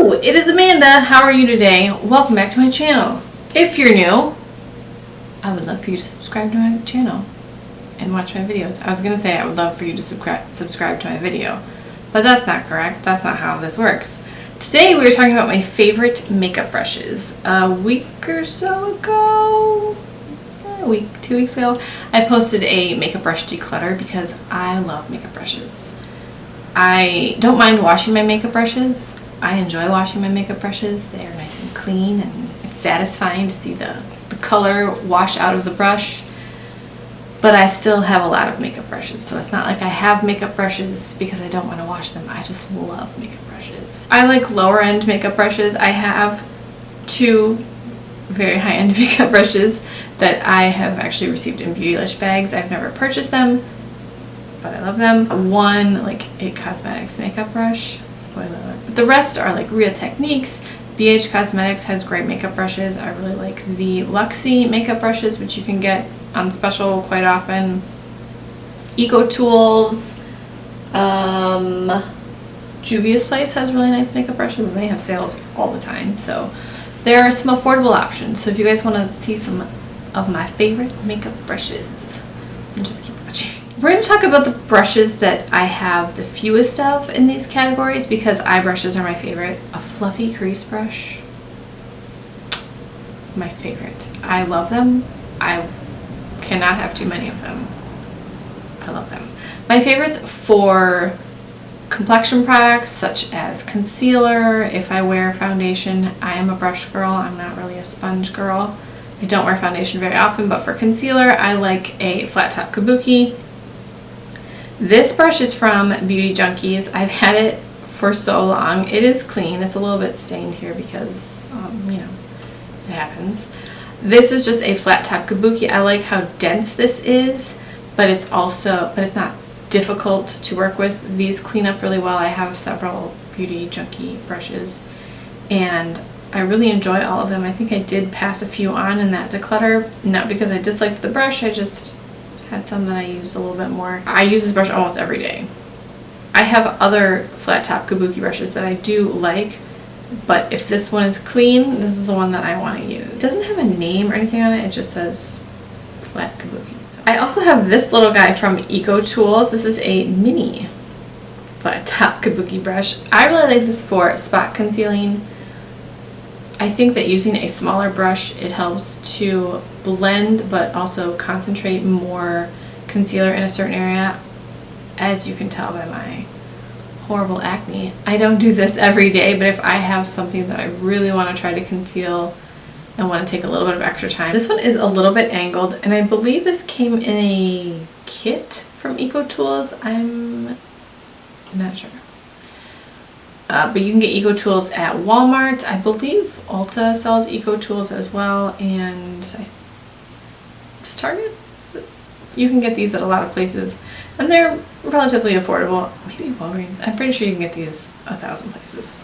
Hello, it is Amanda. How are you today? Welcome back to my channel. If you're new, I would love for you to subscribe to my channel and watch my videos. I was going to say I would love for you to subscribe to my video, but that's not correct. That's not how this works. Today we were talking about my favorite makeup brushes. A week or so ago, 2 weeks ago, I posted a makeup brush declutter because I love makeup brushes. I don't mind washing my makeup brushes. I enjoy washing my makeup brushes. They are nice and clean, and it's satisfying to see the color wash out of the brush. But I still have a lot of makeup brushes, so it's not like I have makeup brushes because I don't want to wash them. I just love makeup brushes. I like lower end makeup brushes. I have two very high end makeup brushes that I have actually received in Beautylish bags. I've never purchased them, but I love them. One, like a cosmetics makeup brush, spoiler alert. But the rest are like Real Techniques. BH Cosmetics has great makeup brushes. I really like the Luxie makeup brushes, which you can get on special quite often. Eco Tools, Juvia's Place has really nice makeup brushes, and they have sales all the time. So there are some affordable options. So if you guys want to see some of my favorite makeup brushes, then just keep watching. We're going to talk about the brushes that I have the fewest of in these categories because eye brushes are my favorite. A fluffy crease brush, my favorite. I love them. I cannot have too many of them. I love them. My favorites for complexion products such as concealer. If I wear foundation, I am a brush girl. I'm not really a sponge girl. I don't wear foundation very often, but for concealer, I like a flat top kabuki. This brush is from Beauty Junkies. I've had it for so long. It is clean. It's a little bit stained here because, you know, it happens. This is just a flat top kabuki. I like how dense this is, but it's not difficult to work with. These clean up really well. I have several Beauty Junkie brushes, and I really enjoy all of them. I think I did pass a few on in that declutter, not because I disliked the brush, I just had some that I used a little bit more. I use this brush almost every day. I have other flat top kabuki brushes that I do like, but if this one is clean, this is the one that I want to use. It doesn't have a name or anything on it, it just says flat kabuki. So. I also have this little guy from Eco Tools. This is a mini flat top kabuki brush. I really like this for spot concealing. I think that using a smaller brush, it helps to blend but also concentrate more concealer in a certain area. As you can tell by my horrible acne, I don't do this every day, but if I have something that I really want to try to conceal and want to take a little bit of extra time. This one is a little bit angled, and I believe this came in a kit from Eco Tools. I'm not sure. But you can get Eco Tools at Walmart. I believe Ulta sells Eco Tools as well, and just Target. You can get these at a lot of places, and they're relatively affordable. Maybe Walgreens. I'm pretty sure you can get these 1,000 places.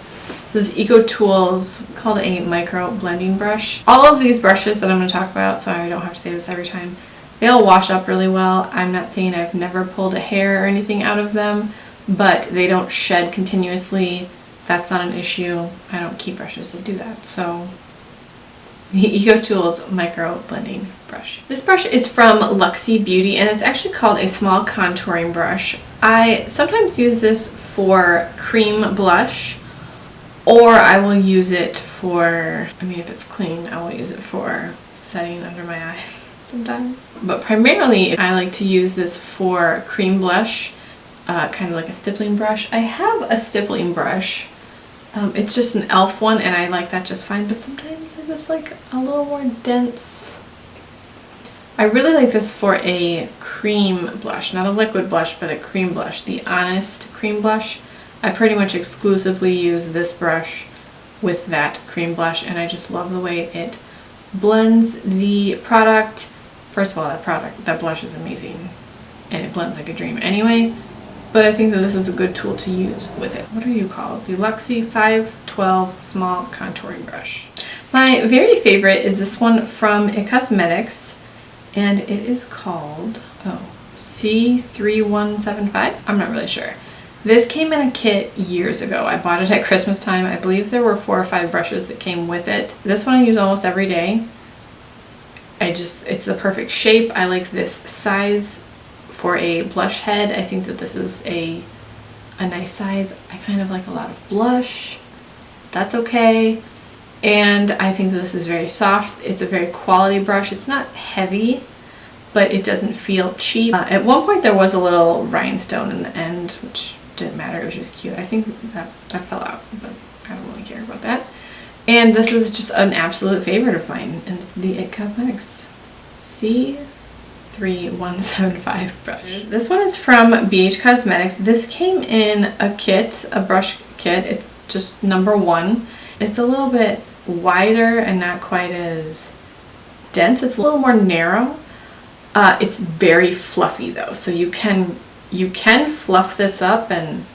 So this Eco Tools called a micro blending brush. All of these brushes that I'm going to talk about, so I don't have to say this every time, they all wash up really well. I'm not saying I've never pulled a hair or anything out of them, but they don't shed continuously. That's not an issue. I don't keep brushes that do that. So the Eco Tools micro blending brush. This brush is from Luxie Beauty, and it's actually called a small contouring brush. I sometimes use this for cream blush, or I will use it for, if it's clean, I will use it for setting under my eyes sometimes. But primarily I like to use this for cream blush. Kind of like a stippling brush. I have a stippling brush. It's just an e.l.f. one, and I like that just fine, but sometimes I just like a little more dense. I really like this for a cream blush, not a liquid blush, but a cream blush. The Honest cream blush. I pretty much exclusively use this brush with that cream blush, and I just love the way it blends the product. First of all, that blush is amazing, and it blends like a dream anyway. But I think that this is a good tool to use with it. What are you called? The Luxie 512 Small Contouring Brush. My very favorite is this one from It Cosmetics, and it is called C3175. I'm not really sure. This came in a kit years ago. I bought it at Christmas time. I believe there were 4 or 5 brushes that came with it. This one I use almost every day. It's the perfect shape. I like this size for a blush head. I think that this is a nice size. I kind of like a lot of blush. That's okay. And I think that this is very soft. It's a very quality brush. It's not heavy, but it doesn't feel cheap. At one point there was a little rhinestone in the end, which didn't matter. It was just cute. I think that fell out, but I don't really care about that. And this is just an absolute favorite of mine, and it's the It Cosmetics C3175 brush. This one is from BH Cosmetics. This came in a kit, a brush kit. It's just #1. It's a little bit wider and not quite as dense. It's a little more narrow. It's very fluffy though, so you can fluff this up and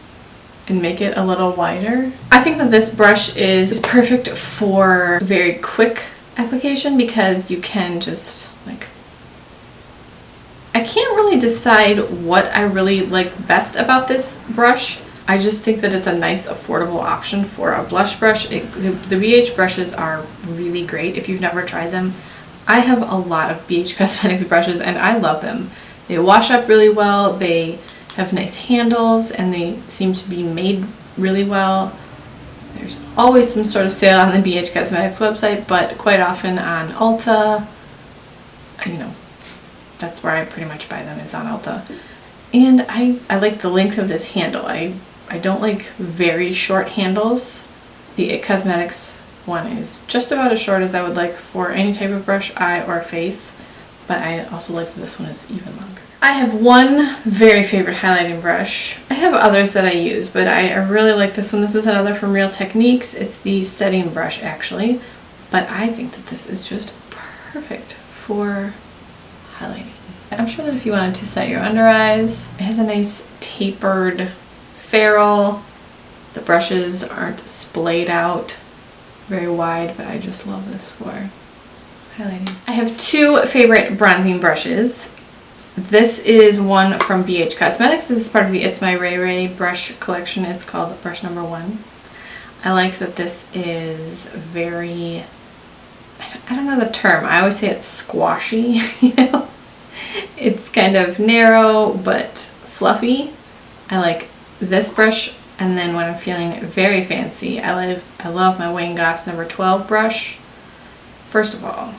make it a little wider. I think that this brush is perfect for very quick application because you can just like, I can't really decide what I really like best about this brush. I just think that it's a nice affordable option for a blush brush. The BH brushes are really great if you've never tried them. I have a lot of BH Cosmetics brushes and I love them. They wash up really well, they have nice handles, and they seem to be made really well. There's always some sort of sale on the BH Cosmetics website, but quite often on Ulta. You know, that's where I pretty much buy them, is on Ulta. And I like the length of this handle. I don't like very short handles. The It Cosmetics one is just about as short as I would like for any type of brush, eye, or face, but I also like that this one is even longer. I have one very favorite highlighting brush. I have others that I use, but I really like this one. This is another from Real Techniques. It's the setting brush actually, but I think that this is just perfect for highlighting. I'm sure that if you wanted to set your under eyes, it has a nice tapered ferrule. The brushes aren't splayed out very wide, but I just love this for highlighting. I have 2 favorite bronzing brushes. This is one from BH Cosmetics. This is part of the It's My Ray Ray brush collection. It's called brush #1. I like that this is very, I don't know the term. I always say it's squashy, you know? It's kind of narrow but fluffy. I like this brush, and then when I'm feeling very fancy, I love my Goss #12 brush. First of all,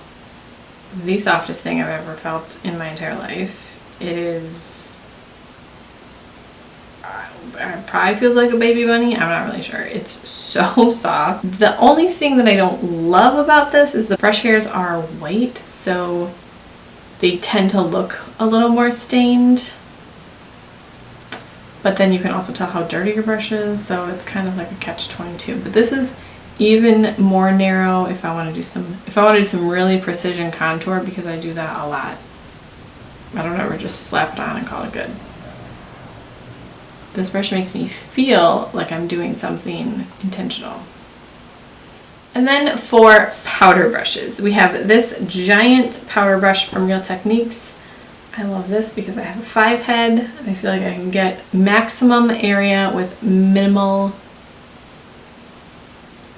the softest thing I've ever felt in my entire life. It is, it probably feels like a baby bunny. I'm not really sure. It's so soft. The only thing that I don't love about this is the brush hairs are white, so they tend to look a little more stained. But then you can also tell how dirty your brush is, so it's kind of like a catch-22. But this is even more narrow if I want to do some really precision contour, because I do that a lot. I don't ever just slap it on and call it good. This brush makes me feel like I'm doing something intentional. And then for powder brushes, we have this giant powder brush from Real Techniques. I love this because I have a 5 head. I feel like I can get maximum area with minimal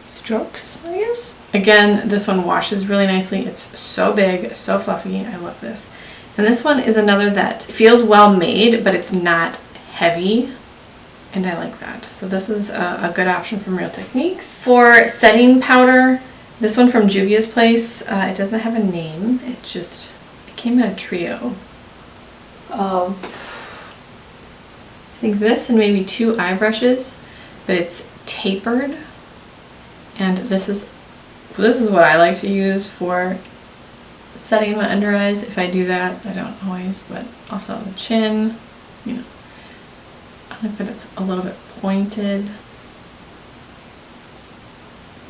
strokes, I guess. Again, this one washes really nicely. It's so big, so fluffy. I love this. And this one is another that feels well made, but it's not heavy, and I like that. So this is a good option from Real Techniques. For setting powder, this one from Juvia's Place, it doesn't have a name. It came in a trio of, I think this and maybe 2 eye brushes, but it's tapered, and this is what I like to use for setting my under eyes. If I do that, I don't always, but also on the chin, you know. I like that it's a little bit pointed.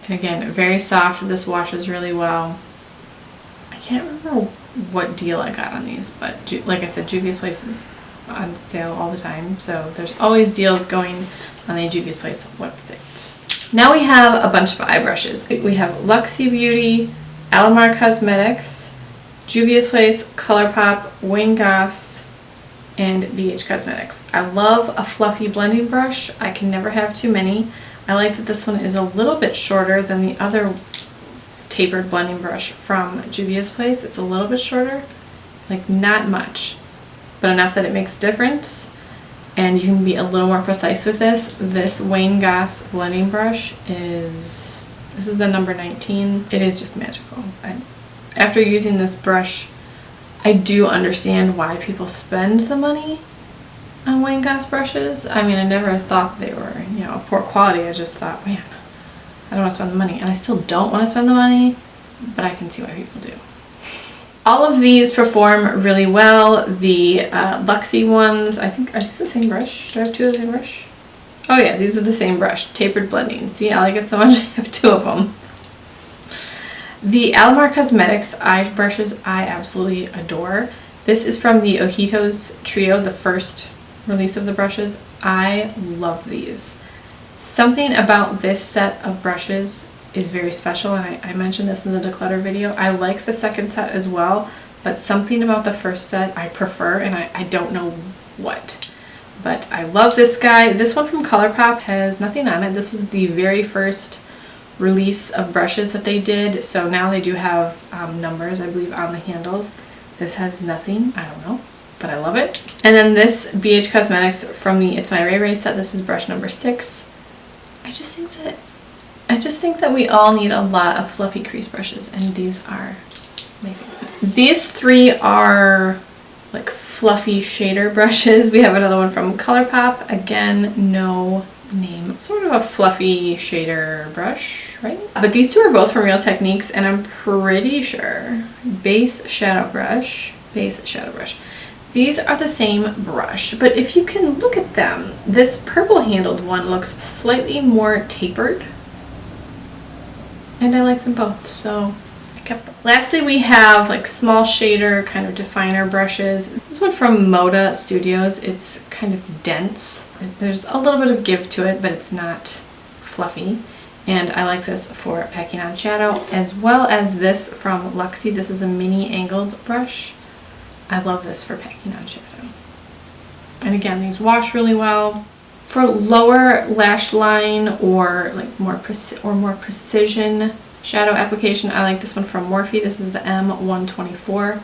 And again, very soft. This washes really well. I can't remember what deal I got on these, but like I said, Juvia's Place is on sale all the time, so there's always deals going on the Juvia's Place website. Now we have a bunch of eye brushes. We have Luxie Beauty, Alamar Cosmetics, Juvia's Place, ColourPop, Goss, and BH Cosmetics. I love a fluffy blending brush. I can never have too many. I like that this one is a little bit shorter than the other tapered blending brush from Juvia's Place. It's a little bit shorter, like not much, but enough that it makes a difference. And you can be a little more precise with this. This Wayne Goss blending brush this is the number 19. It is just magical. After using this brush, I do understand why people spend the money on Wayne Goss brushes. I mean, I never thought they were, you know, poor quality. I just thought, man, I don't want to spend the money. And I still don't want to spend the money, but I can see why people do. All of these perform really well. The Luxie ones, I think, are these the same brush? Do I have two of the same brush? Oh yeah, these are the same brush, tapered blending. See, I like it so much, I have two of them. The Alamar Cosmetics eye brushes I absolutely adore. This is from the Ojitos Trio, the first release of the brushes. I love these. Something about this set of brushes is very special, and I mentioned this in the declutter video. I like the second set as well, but something about the first set I prefer, and I don't know what. But I love this guy. This one from ColourPop has nothing on it. This was the very first release of brushes that they did, so now they do have numbers, I believe, on the handles. This has nothing, I don't know, but I love it. And then this BH Cosmetics from the It's My Ray Ray set. This is brush number 6. I just think that we all need a lot of fluffy crease brushes, and these are my favorite. These three are like fluffy shader brushes. We have another one from ColourPop. Again, no name. Sort of a fluffy shader brush, right? But these two are both from Real Techniques, and I'm pretty sure base shadow brush. These are the same brush, but if you can look at them, this purple handled one looks slightly more tapered, and I like them both, so I kept them. Lastly, we have like small shader kind of definer brushes. This one from Moda Studios. It's kind of dense. There's a little bit of give to it, but it's not fluffy. And I like this for packing on shadow, as well as this from Luxie. This is a mini angled brush. I love this for packing on shadow. And again, these wash really well. For lower lash line or like more precision shadow application, I like this one from Morphe. This is the M124.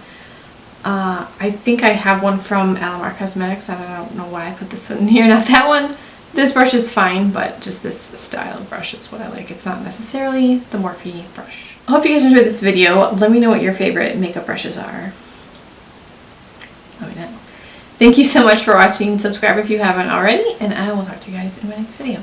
I think I have one from Alamar Cosmetics, and I don't know why I put this one here, not that one. This brush is fine, but just this style of brush is what I like. It's not necessarily the Morphe brush. I hope you guys enjoyed this video. Let me know what your favorite makeup brushes are. Let me know. Thank you so much for watching. Subscribe if you haven't already, and I will talk to you guys in my next video.